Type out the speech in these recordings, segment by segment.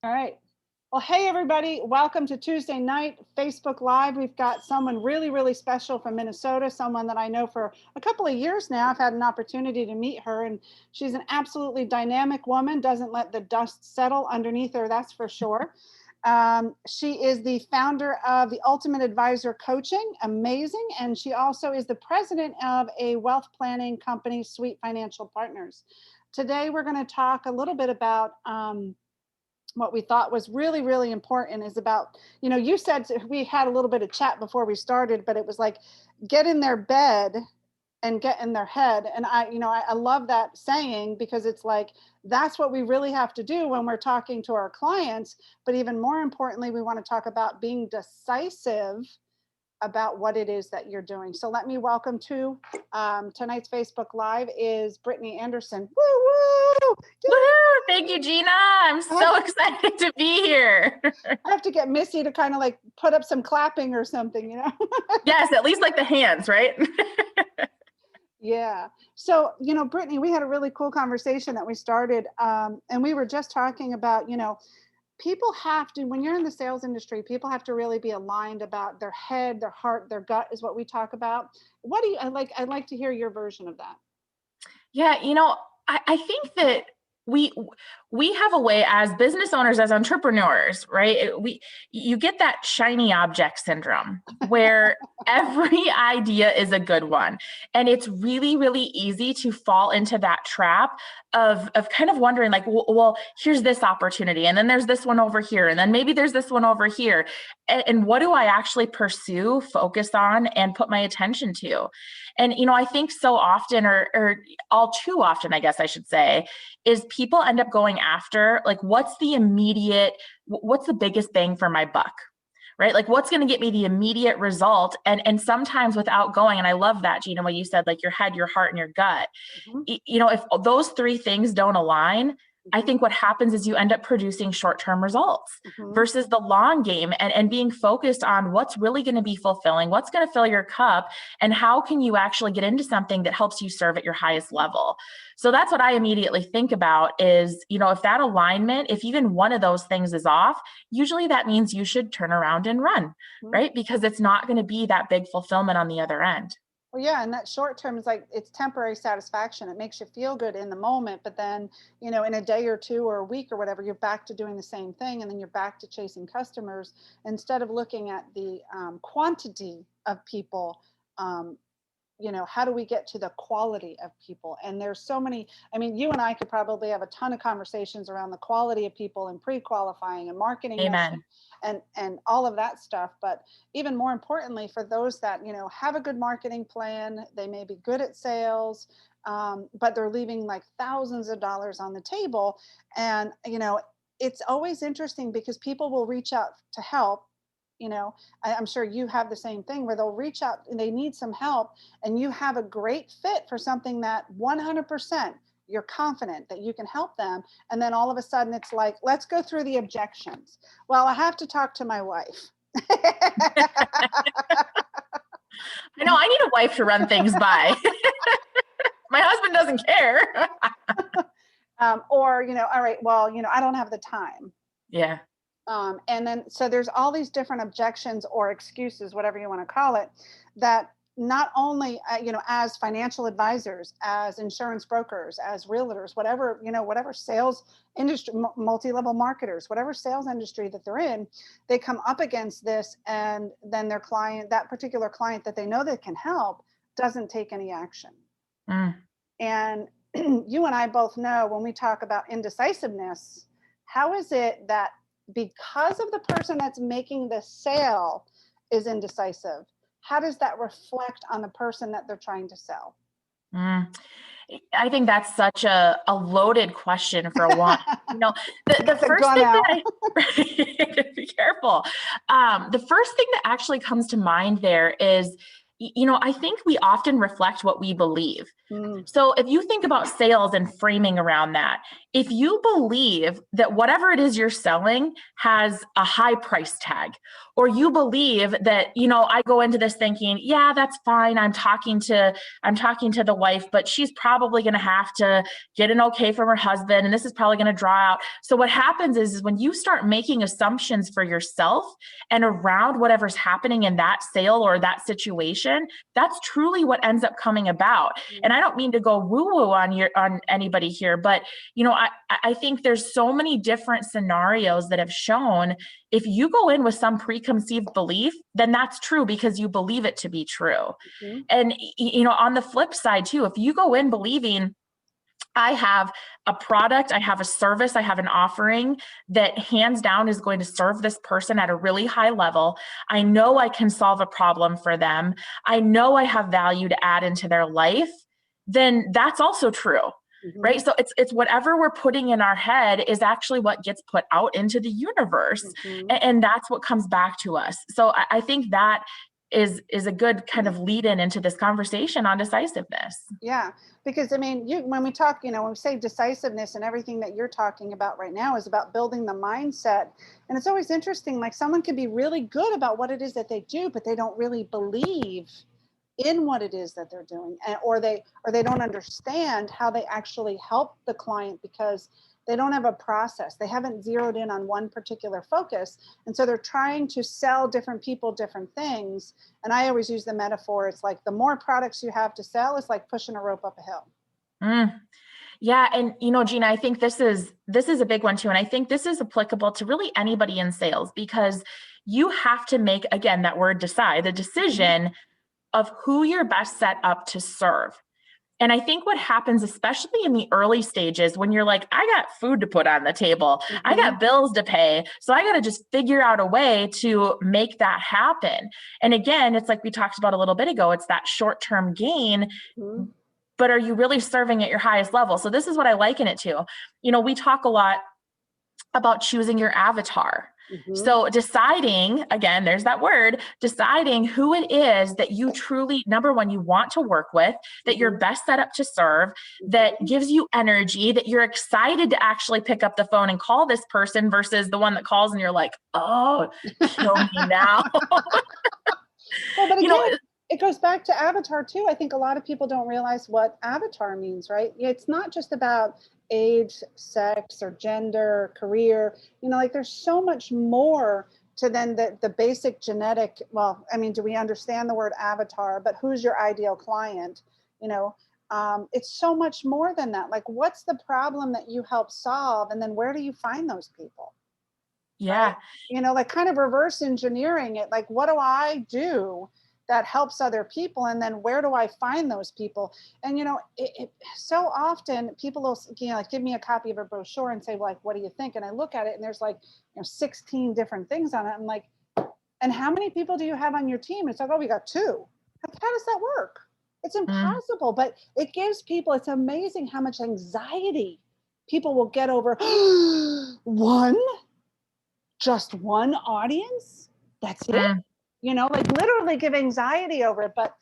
All right. Well, hey, everybody. Welcome to Tuesday night Facebook Live. We've got someone really, really special from Minnesota, someone that I know for a couple of years now. I've had an opportunity to meet her, and she's an absolutely dynamic woman, doesn't let the dust settle underneath her, that's for sure. She is the founder of the Ultimate Advisor Coaching, amazing. And she also is the president of a wealth planning company, Sweet Financial Partners. Today, we're going to talk a little bit about what we thought was really, really important is about, you said we had a little bit of chat before we started, but it was like, get in their bed and get in their head. And I love that saying because it's like, that's what we really have to do when we're talking to our clients. But even more importantly, we want to talk about being decisive about what it is that you're doing. So let me welcome to tonight's Facebook Live is Brittany Anderson. Woo, woo! Woohoo! Thank you, Gina. I'm so excited to be here. I have to get Missy to kind of like put up some clapping or something, Yes, at least like the hands, right? Yeah. So, Brittany, we had a really cool conversation that we started, and we were just talking about, people have to, when you're in the sales industry, people have to really be aligned about their head, their heart, their gut is what we talk about. What do you, I'd like to hear your version of that. Yeah, I think that we have a way as business owners, as entrepreneurs, right? You get that shiny object syndrome where every idea is a good one. And it's really, really easy to fall into that trap of kind of wondering like, well, here's this opportunity. And then there's this one over here. And then maybe there's this one over here. And what do I actually pursue, focus on, and put my attention to? And, I think so often, or all too often, I guess I should say, is people end up going after, like, what's the biggest bang for my buck, right? Like, what's going to get me the immediate result? And sometimes without going, and I love that, Gina, what you said, like your head, your heart, and your gut. Mm-hmm. If those three things don't align, I think what happens is you end up producing short-term results versus the long game and being focused on what's really going to be fulfilling, what's going to fill your cup, and how can you actually get into something that helps you serve at your highest level. So that's what I immediately think about is, if that alignment, if even one of those things is off, usually that means you should turn around and run, right? Because it's not going to be that big fulfillment on the other end. Well, yeah, and that short term is like it's temporary satisfaction. It makes you feel good in the moment, but then, in a day or two or a week or whatever, you're back to doing the same thing, and then you're back to chasing customers instead of looking at the quantity of people. How do we get to the quality of people? And there's so many, you and I could probably have a ton of conversations around the quality of people and pre-qualifying and marketing. Amen. And all of that stuff. But even more importantly, for those that, have a good marketing plan, they may be good at sales, but they're leaving like thousands of dollars on the table. And, it's always interesting because people will reach out to help. I'm sure you have the same thing where they'll reach out and they need some help, and you have a great fit for something that 100% you're confident that you can help them. And then all of a sudden it's like, let's go through the objections. Well, I have to talk to my wife. I know I need a wife to run things by. My husband doesn't care. Or, all right, well, I don't have the time. Yeah. And then, so there's all these different objections or excuses, whatever you want to call it, that not only, as financial advisors, as insurance brokers, as realtors, whatever, whatever sales industry, multi-level marketers, whatever sales industry that they're in, they come up against this, and then their client, that particular client that they know that can help, doesn't take any action. And you and I both know when we talk about indecisiveness, how is it that because of the person that's making the sale is indecisive, how does that reflect on the person that they're trying to sell? I think that's such a loaded question for one. The first thing that be careful. The first thing that actually comes to mind there is, I think we often reflect what we believe. Mm. So if you think about sales and framing around that, if you believe that whatever it is you're selling has a high price tag, or you believe that, I go into this thinking, yeah, that's fine. I'm talking to the wife, but she's probably going to have to get an okay from her husband, and this is probably going to draw out. So what happens is when you start making assumptions for yourself and around whatever's happening in that sale or that situation, that's truly what ends up coming about. And I don't mean to go woo-woo on anybody here, but I think there's so many different scenarios that have shown if you go in with some preconceived belief, then that's true because you believe it to be true. Mm-hmm. And on the flip side too, if you go in believing I have a product, I have a service, I have an offering that hands down is going to serve this person at a really high level. I know I can solve a problem for them. I know I have value to add into their life. Then that's also true, right? So it's whatever we're putting in our head is actually what gets put out into the universe. And that's what comes back to us. So I think that is a good kind of lead into this conversation on decisiveness. Yeah, because when we talk, when we say decisiveness, and everything that you're talking about right now is about building the mindset. And it's always interesting, like someone can be really good about what it is that they do, but they don't really believe in what it is that they're doing, or they don't understand how they actually help the client because they don't have a process. They haven't zeroed in on one particular focus. And so they're trying to sell different people different things. And I always use the metaphor, it's like the more products you have to sell, it's like pushing a rope up a hill. Yeah. And, Gina, I think this is a big one too. And I think this is applicable to really anybody in sales, because you have to make, again, that word decide, the decision of who you're best set up to serve. And I think what happens, especially in the early stages, when you're like, I got food to put on the table, I got bills to pay, so I got to just figure out a way to make that happen. And again, it's like we talked about a little bit ago, it's that short-term gain, but are you really serving at your highest level? So this is what I liken it to. We talk a lot about choosing your avatar. So deciding, again, there's that word, deciding who it is that you truly, number one, you want to work with, that you're best set up to serve, that gives you energy, that you're excited to actually pick up the phone and call this person versus the one that calls and you're like, oh, kill me now. Well, but again, it goes back to avatar too. I think a lot of people don't realize what avatar means, right? It's not just about age, sex, or gender, career. Like there's so much more to then the basic genetic. Well, do we understand the word avatar? But who's your ideal client? It's so much more than that. Like, what's the problem that you help solve, and then where do you find those people? Yeah. Right? Like kind of reverse engineering it. Like, what do I do that helps other people, and then where do I find those people? And so often people will like give me a copy of a brochure and say, like, what do you think? And I look at it and there's like 16 different things on it. I'm like, and how many people do you have on your team? It's like, oh, we got 2. Like, how does that work? It's impossible. But it gives people, it's amazing how much anxiety people will get over just one audience. That's it. Like literally give anxiety over it. But,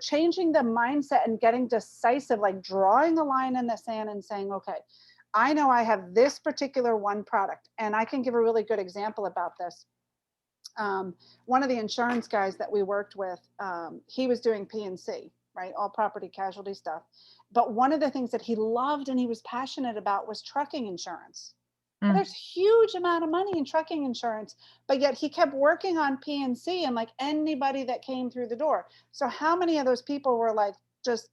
changing the mindset and getting decisive, like drawing a line in the sand and saying, okay, I know I have this particular one product. And I can give a really good example about this. One of the insurance guys that we worked with, he was doing P&C, right? All property casualty stuff. But one of the things that he loved and he was passionate about was trucking insurance. Well, there's huge amount of money in trucking insurance, but yet he kept working on P&C and like anybody that came through the door. So how many of those people were like just,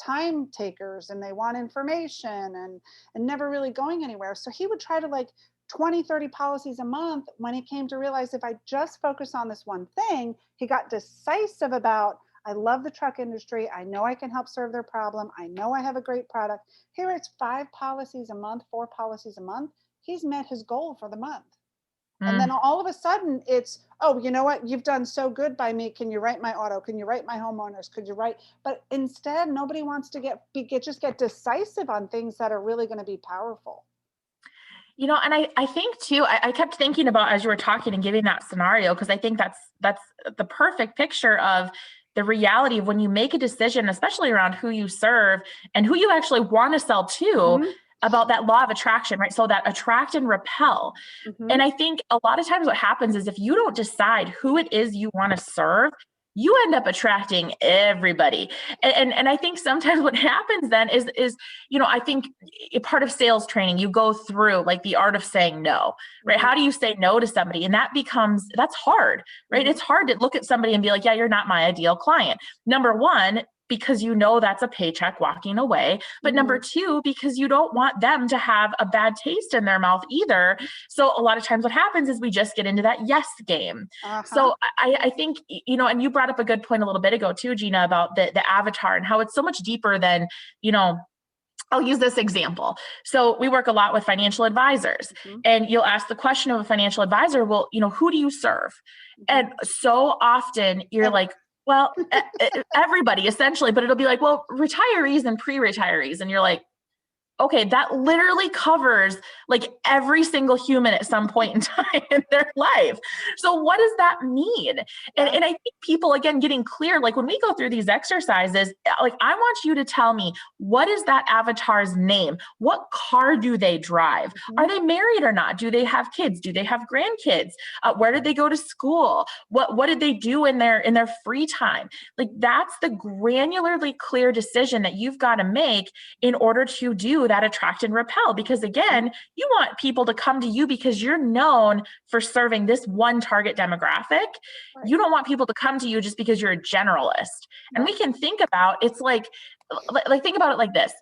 time takers, and they want information and never really going anywhere? So he would try to like 20, 30 policies a month. When he came to realize, if I just focus on this one thing, he got decisive about, I love the truck industry. I know I can help serve their problem. I know I have a great product. Here it's 5 policies a month, 4 policies a month. He's met his goal for the month. And then all of a sudden it's, oh, you know what? You've done so good by me. Can you write my auto? Can you write my homeowners? Could you write? But instead, nobody wants to get decisive on things that are really going to be powerful. And I think too, I kept thinking about as you were talking and giving that scenario, because I think that's the perfect picture of the reality of when you make a decision, especially around who you serve and who you actually want to sell to, about that law of attraction, right? So that attract and repel. And I think a lot of times what happens is if you don't decide who it is you want to serve, you end up attracting everybody. And I think sometimes what happens then is, I think a part of sales training, you go through like the art of saying no, right? How do you say no to somebody? And that's hard, right? It's hard to look at somebody and be like, yeah, you're not my ideal client. Number one, because that's a paycheck walking away. But number two, because you don't want them to have a bad taste in their mouth either. So a lot of times what happens is we just get into that yes game. So I think, and you brought up a good point a little bit ago too, Gina, about the avatar and how it's so much deeper than, I'll use this example. So we work a lot with financial advisors, and you'll ask the question of a financial advisor, well, who do you serve? And so often you're like, well, everybody essentially, but it'll be like, well, retirees and pre-retirees. And you're like, okay, that literally covers like every single human at some point in time in their life. So what does that mean? And I think people, again, getting clear, like when we go through these exercises, like I want you to tell me, what is that avatar's name? What car do they drive? Are they married or not? Do they have kids? Do they have grandkids? Where did they go to school? What did they do in their free time? Like that's the granularly clear decision that you've got to make in order to do that attract and repel. Because again, you want people to come to you because you're known for serving this one target demographic. You don't want people to come to you just because you're a generalist. And we can think about, it's like think about it like this.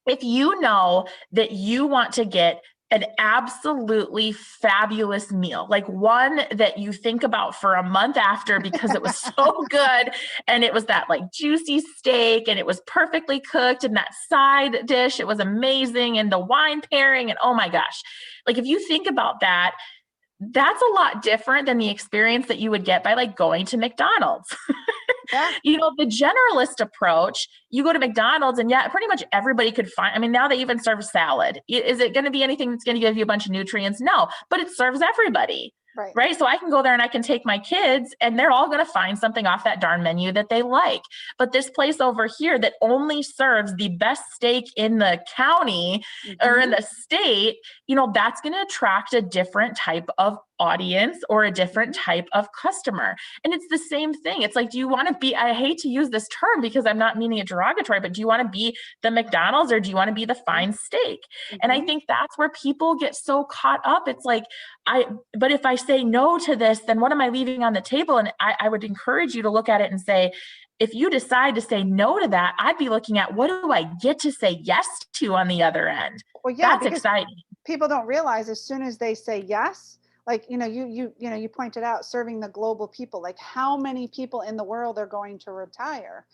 If you know that you want to get an absolutely fabulous meal, like one that you think about for a month after because it was so good, and it was that like juicy steak and it was perfectly cooked, and that side dish, it was amazing, and the wine pairing, and oh my gosh, like if you think about that, that's a lot different than the experience that you would get by like going to McDonald's. The generalist approach, you go to McDonald's and pretty much everybody could find, now they even serve salad. Is it going to be anything that's going to give you a bunch of nutrients? No, but it serves everybody. Right. So I can go there and I can take my kids and they're all going to find something off that darn menu that they like. But this place over here that only serves the best steak in the county or in the state, that's going to attract a different type of audience or a different type of customer. And it's the same thing. It's like, do you want to be, I hate to use this term because I'm not meaning it derogatory, but do you want to be the McDonald's or do you want to be the fine steak? And I think that's where people get so caught up. It's like, but if I say no to this, then what am I leaving on the table? And I would encourage you to look at it and say, if you decide to say no to that, I'd be looking at what do I get to say yes to on the other end? Well, that's exciting. People don't realize as soon as they say yes, like, you pointed out serving the global people, like how many people in the world are going to retire?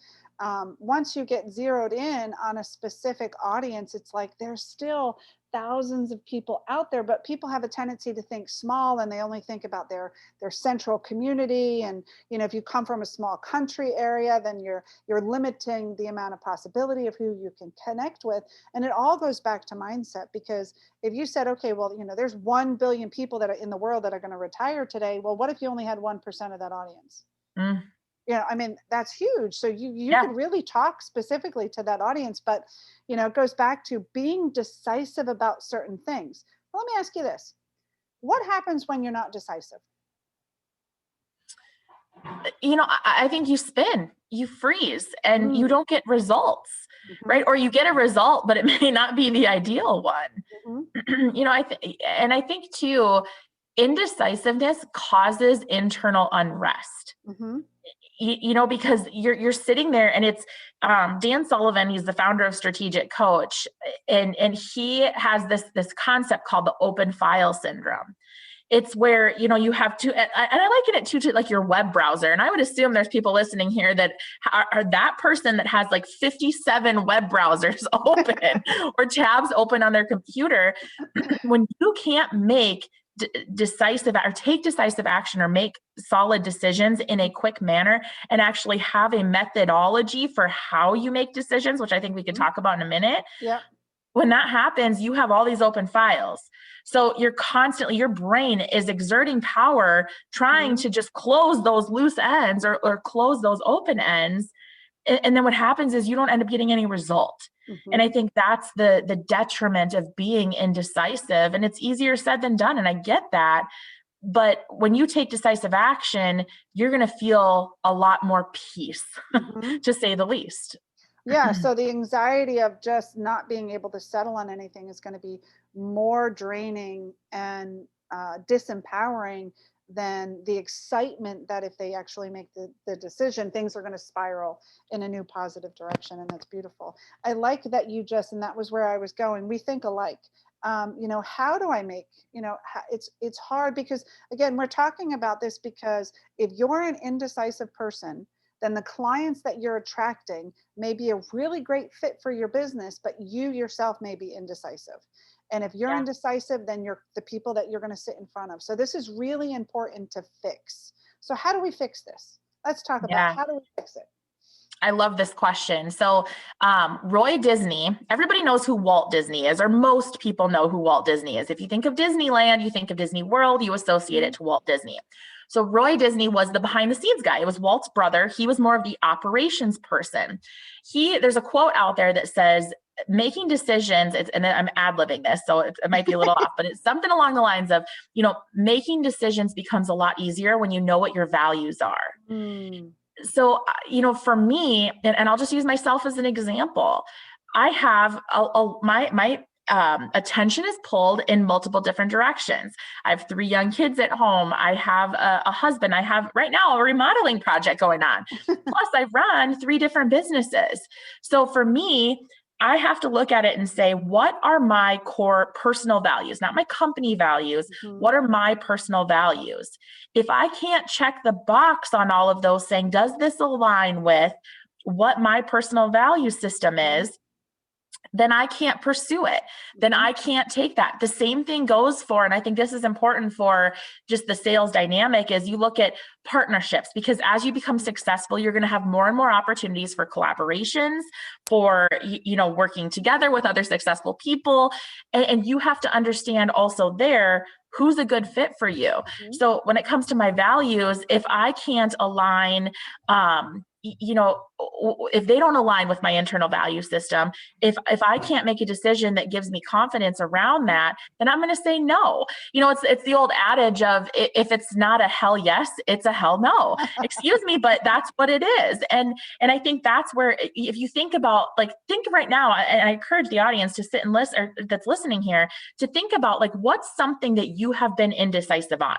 Once you get zeroed in on a specific audience, it's like there's still thousands of people out there, but people have a tendency to think small and they only think about their central community. And, if you come from a small country area, then you're limiting the amount of possibility of who you can connect with. And it all goes back to mindset, because if you said, okay, well, there's 1 billion people that are in the world that are going to retire today. Well, what if you only had 1% of that audience? That's huge. So you could really talk specifically to that audience, but it goes back to being decisive about certain things. Well, let me ask you this. What happens when you're not decisive? I think you spin, you freeze, and you don't get results, right? Or you get a result, but it may not be the ideal one. I think too, indecisiveness causes internal unrest. Because you're sitting there, and it's Dan Sullivan, he's the founder of Strategic Coach, and he has this concept called the open file syndrome. It's where, you have to, and I liken it to like your web browser. And I would assume there's people listening here that are that person that has like 57 web browsers open or tabs open on their computer. When you can't make decisive or take decisive action or make solid decisions in a quick manner and actually have a methodology for how you make decisions, which I think we could talk about in a minute. when that happens, you have all these open files. So you're constantly, your brain is exerting power trying to just close those loose ends or close those open ends. And then what happens is you don't end up getting any result. And I think that's the detriment of being indecisive. And it's easier said than done. And I get that. But when you take decisive action, you're going to feel a lot more peace, to say the least. Yeah. So the anxiety of just not being able to settle on anything is going to be more draining and disempowering than the excitement that if they actually make the decision, things are going to spiral in a new positive direction. And that's beautiful. I like that you just, and that was where I was going. We think alike. How do I make, it's hard because again, we're talking about this because if you're an indecisive person, then the clients that you're attracting may be a really great fit for your business, but you yourself may be indecisive. And if you're indecisive, then you're the people that you're going to sit in front of. So this is really important to fix. So how do we fix this? Let's talk about how do we fix it? I love this question. So Roy Disney, everybody knows who Walt Disney is, or most people know who Walt Disney is. If you think of Disneyland, you think of Disney World, you associate it to Walt Disney. So Roy Disney was the behind the scenes guy. It was Walt's brother. He was more of the operations person. There's a quote out there that says, making decisions, and I'm ad-libbing this, so it might be a little off, but it's something along the lines of, making decisions becomes a lot easier when you know what your values are. So, for me, and I'll just use myself as an example, I have my attention is pulled in multiple different directions. I have 3 young kids at home. I have a husband. I have right now a remodeling project going on. Plus I run 3 different businesses. So for me, I have to look at it and say, what are my core personal values, not my company values? What are my personal values? If I can't check the box on all of those saying, does this align with what my personal value system is? Then I can't pursue it. Then I can't take that. The same thing goes for, and I think this is important for just the sales dynamic, is you look at partnerships, because as you become successful, you're going to have more and more opportunities for collaborations, for, working together with other successful people. And you have to understand also there, who's a good fit for you. So when it comes to my values, if I can't align, if they don't align with my internal value system, if I can't make a decision that gives me confidence around that, then I'm going to say no. It's the old adage of, if it's not a hell yes, it's a hell no. Excuse me, but that's what it is. And I think that's where, if you think about, think right now, and I encourage the audience to sit and listen, or that's listening here, to think about what's something that you have been indecisive on.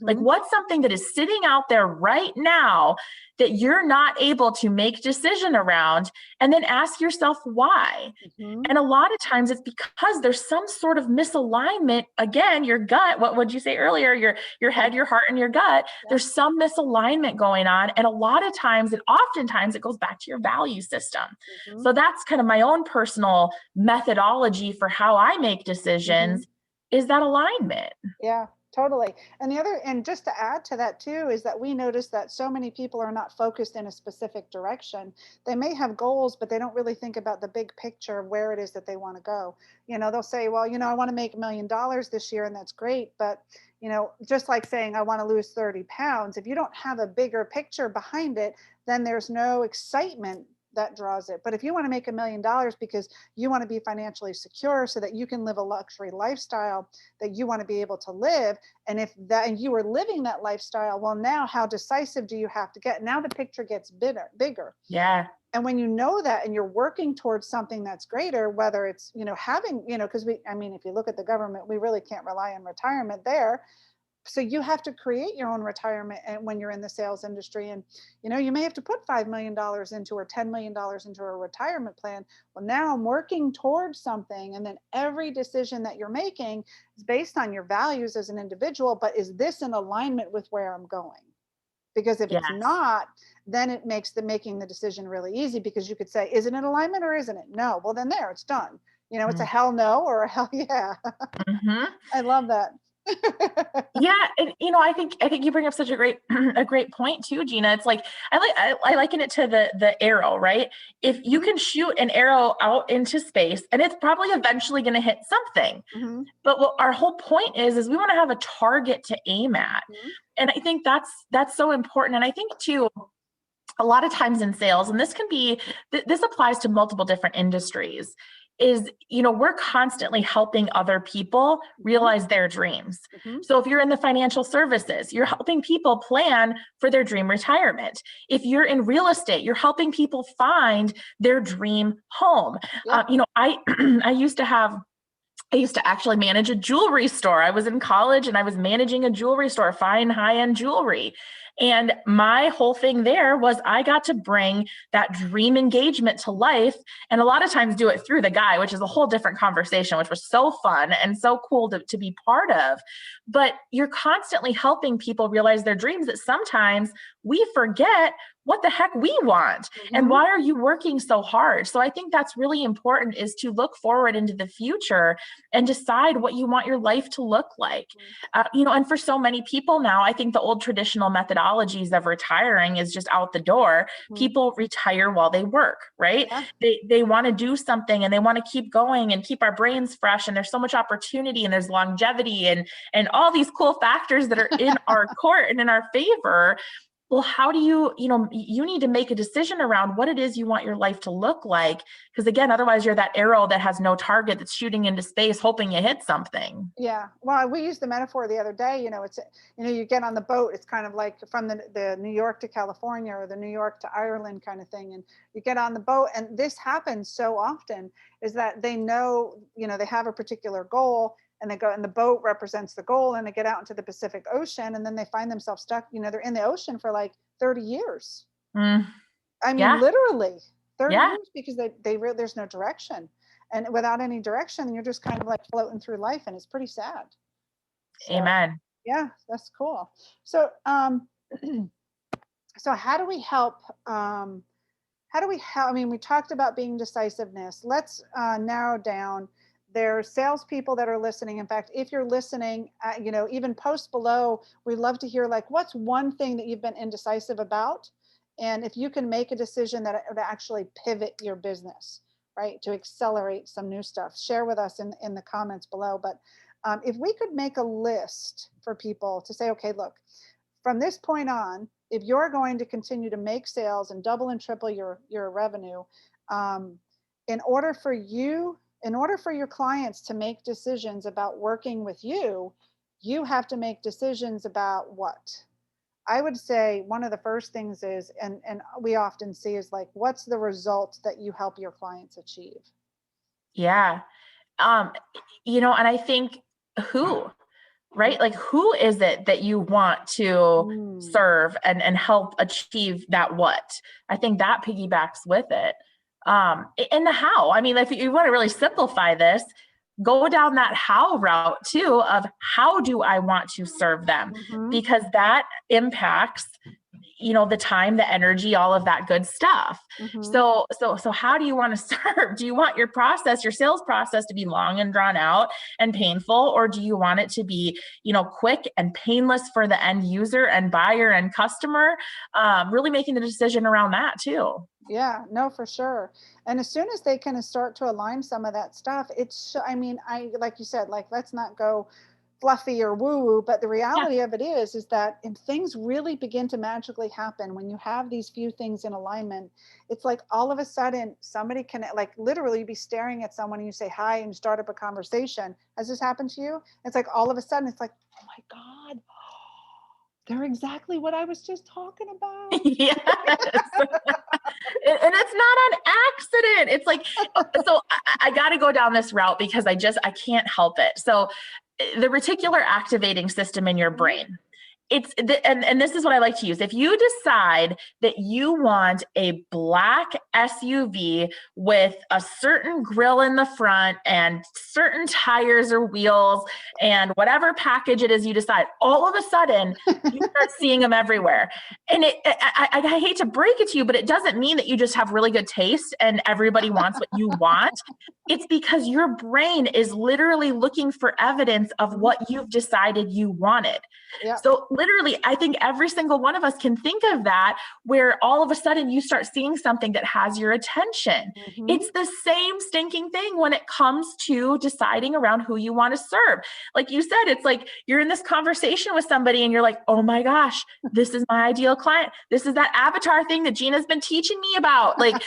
What's something that is sitting out there right now that you're not able to make decision around, and then ask yourself why. And a lot of times it's because there's some sort of misalignment. Again, your gut, what would you say earlier? Your head, your heart, and your gut. There's some misalignment going on. And a lot of times, and oftentimes, it goes back to your value system. So that's kind of my own personal methodology for how I make decisions, is that alignment. Yeah. Totally. And just to add to that too, is that we notice that so many people are not focused in a specific direction. They may have goals, but they don't really think about the big picture of where it is that they want to go. They'll say, well, I want to make $1 million this year, and that's great. But, just like saying, I want to lose 30 pounds, if you don't have a bigger picture behind it, then there's no excitement that draws it. But if you want to make $1 million because you want to be financially secure so that you can live a luxury lifestyle that you want to be able to live, and if you are living that lifestyle, well, now how decisive do you have to get? Now the picture gets bigger. Yeah. And when you know that, and you're working towards something that's greater, whether it's, having, because if you look at the government, we really can't rely on retirement there. So you have to create your own retirement, and when you're in the sales industry, and you may have to put $5 million into, or $10 million into a retirement plan. Well, now I'm working towards something, and then every decision that you're making is based on your values as an individual. But is this in alignment with where I'm going? Because if it's not, then it makes making the decision really easy, because you could say, is it in alignment or isn't it? No. Well, then it's done. It's a hell no or a hell yeah. I love that. Yeah, and I think you bring up such a great a great point too, Gina. It's like I liken it to the arrow, right? If you Mhm. can shoot an arrow out into space, and it's probably eventually going to hit something. Mhm. But what our whole point is we want to have a target to aim at. Mhm. And I think that's so important. And I think too, a lot of times in sales, and this can be, this applies to multiple different industries, is, we're constantly helping other people Mhm. realize their dreams. Mhm. So if you're in the financial services, you're helping people plan for their dream retirement. If you're in real estate, you're helping people find their dream home. Yeah. I I used to actually manage a jewelry store. I was in college and I was managing a jewelry store, fine high-end jewelry. And my whole thing there was I got to bring that dream engagement to life, and a lot of times do it through the guy, which is a whole different conversation, which was so fun and so cool to be part of. But you're constantly helping people realize their dreams that sometimes we forget what the heck we want and Mhm. why are you working so hard. So I think that's really important, is to look forward into the future and decide what you want your life to look like. And for so many people now, I think the old traditional methodologies of retiring is just out the door. Mhm. People retire while they work, right? Yeah. They want to do something and they want to keep going and keep our brains fresh. And there's so much opportunity and there's longevity and all these cool factors that are in our court and in our favor. Well, how do you need to make a decision around what it is you want your life to look like. Because again, otherwise you're that arrow that has no target that's shooting into space, hoping you hit something. Yeah. Well, we used the metaphor the other day, it's, you get on the boat, it's kind of like from the New York to California or the New York to Ireland kind of thing. And you get on the boat, and this happens so often, is that they know, they have a particular goal, and they go, and the boat represents the goal, and they get out into the Pacific Ocean, and then they find themselves stuck, they're in the ocean for like 30 years. Mm, I mean, yeah, literally 30 yeah, years, because there's no direction. And without any direction, you're just kind of like floating through life, and it's pretty sad. So amen. yeah, that's cool. So so how do we help I mean, we talked about being decisiveness. Let's narrow down. There's salespeople that are listening. In fact, if you're listening, even post below, we'd love to hear, like, what's one thing that you've been indecisive about? And if you can make a decision that would actually pivot your business, right, to accelerate some new stuff, share with us in the comments below. But if we could make a list for people to say, okay, look, from this point on, if you're going to continue to make sales and double and triple your revenue, um, in order for your clients to make decisions about working with you, you have to make decisions about what? I would say one of the first things is, and we often see, is like, what's the result that you help your clients achieve? Yeah. Um, and I think who, right? Like, who is it that you want to Mm. serve and help achieve that what? I think that piggybacks with it. And the how. I mean, if you want to really simplify this, go down that how route too, of how do I want to serve them? Mm-hmm. Because that impacts the time, the energy, all of that good stuff. Mm-hmm. So how do you want to serve? Do you want your sales process to be long and drawn out and painful, or do you want it to be quick and painless for the end user and buyer and customer? Really making the decision around that too. Yeah, no, for sure. And as soon as they kind of start to align some of that stuff, I mean, like you said, like, let's not go fluffy or woo woo, but the Yeah. reality of it is that if things really begin to magically happen when you have these few things in alignment, it's like all of a sudden somebody can, like, literally be staring at someone and you say hi and start up a conversation. Has this happened to you? It's like all of a sudden it's like, oh my God, they're exactly what I was just talking about. Yes. And it's not an accident. It's like, so I got to go down this route because I can't help it. So the reticular activating system in your brain, and this is what I like to use. If you decide that you want a black SUV with a certain grill in the front and certain tires or wheels and whatever package it is you decide, all of a sudden you start seeing them everywhere. And I hate to break it to you, but it doesn't mean that you just have really good taste and everybody wants what you want. It's because your brain is literally looking for evidence of what you've decided you wanted. Yep. So literally, I think every single one of us can think of that, where all of a sudden you start seeing something that has your attention. It's the same stinking thing when it comes to deciding around who you want to serve. Like you said, it's like you're in this conversation with somebody and you're like, oh my gosh, this is my ideal client. This is that avatar thing that Gina's been teaching me about. Like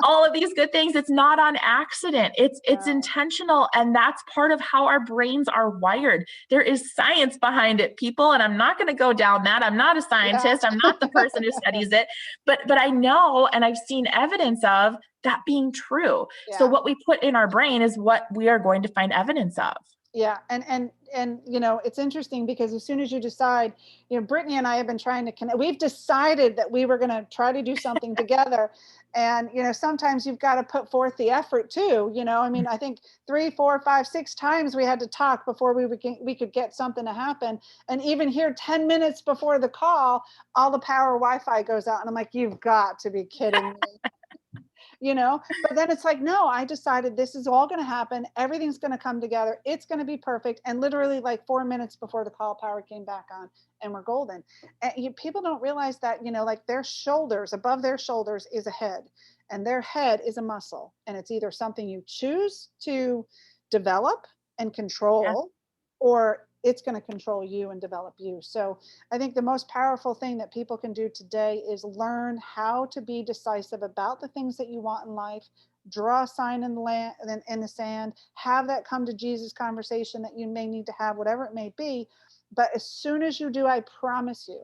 all of these good things. It's not on accident. It's intentional. And that's part of how our brains are wired. There is science behind it, people. And I'm not going to go down that. I'm not a scientist. I'm not the person who studies it, but I know, and I've seen evidence of that being true. So what we put in our brain is what we are going to find evidence of. Yeah. And, it's interesting because as soon as you decide, Brittany and I have been trying to connect, we've decided that we were going to try to do something together. And, sometimes you've got to put forth the effort too, I think 3, 4, 5, 6 times we had to talk before we could get something to happen. And even here, 10 minutes before the call, all the power Wi-Fi goes out. And I'm like, you've got to be kidding me. But then it's like, no, I decided this is all going to happen. Everything's going to come together. It's going to be perfect. And literally like 4 minutes before the call, power came back on and we're golden. And people don't realize that, like their shoulders, above their shoulders is a head, and their head is a muscle. And it's either something you choose to develop and control, or it's going to control you and develop you. So I think the most powerful thing that people can do today is learn how to be decisive about the things that you want in life. Draw a sign in the sand, have that come to Jesus conversation that you may need to have, whatever it may be. But as soon as you do, I promise you,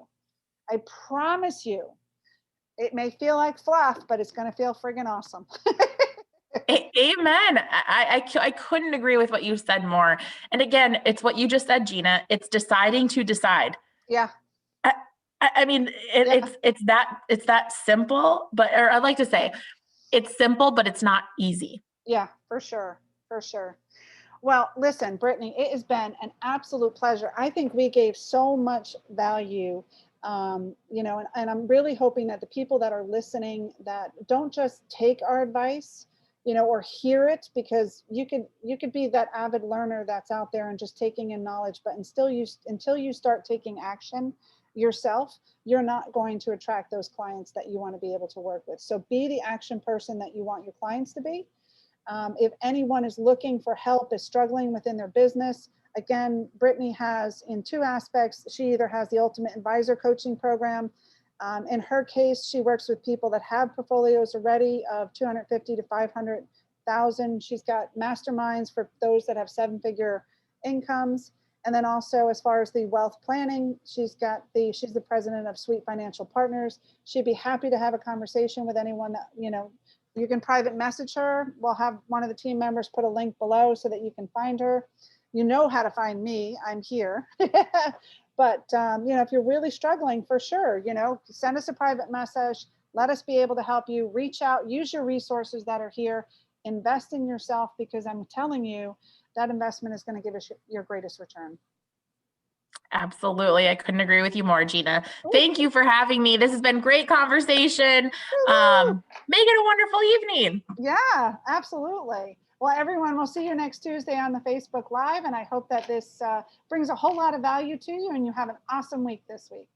it may feel like fluff, but it's going to feel friggin' awesome. Amen. I couldn't agree with what you said more. And again, it's what you just said, Gina. It's deciding to decide. Yeah. I mean, it's that simple, or I'd like to say it's simple, but it's not easy. Yeah, for sure. For sure. Well, listen, Brittany, it has been an absolute pleasure. I think we gave so much value, and I'm really hoping that the people that are listening that don't just take our advice, or hear it, because you could be that avid learner that's out there and just taking in knowledge, but until you start taking action yourself, you're not going to attract those clients that you want to be able to work with. So be the action person that you want your clients to be. If anyone is looking for help, is struggling within their business, again, Brittany has in 2 aspects. She either has the Ultimate Advisor Coaching Program. In her case, she works with people that have portfolios already of 250 to 500,000. She's got masterminds for those that have 7-figure incomes. And then also, as far as the wealth planning, she's the president of Sweet Financial Partners. She'd be happy to have a conversation with anyone that, you can private message her. We'll have one of the team members put a link below so that you can find her. You know how to find me. I'm here. But, if you're really struggling, for sure, send us a private message. Let us be able to help you. Reach out, use your resources that are here, invest in yourself, because I'm telling you that investment is going to give us your greatest return. Absolutely. I couldn't agree with you more, Gina. Thank you for having me. This has been great conversation. Make it a wonderful evening. Yeah, absolutely. Well, everyone, we'll see you next Tuesday on the Facebook Live. And I hope that this brings a whole lot of value to you and you have an awesome week this week.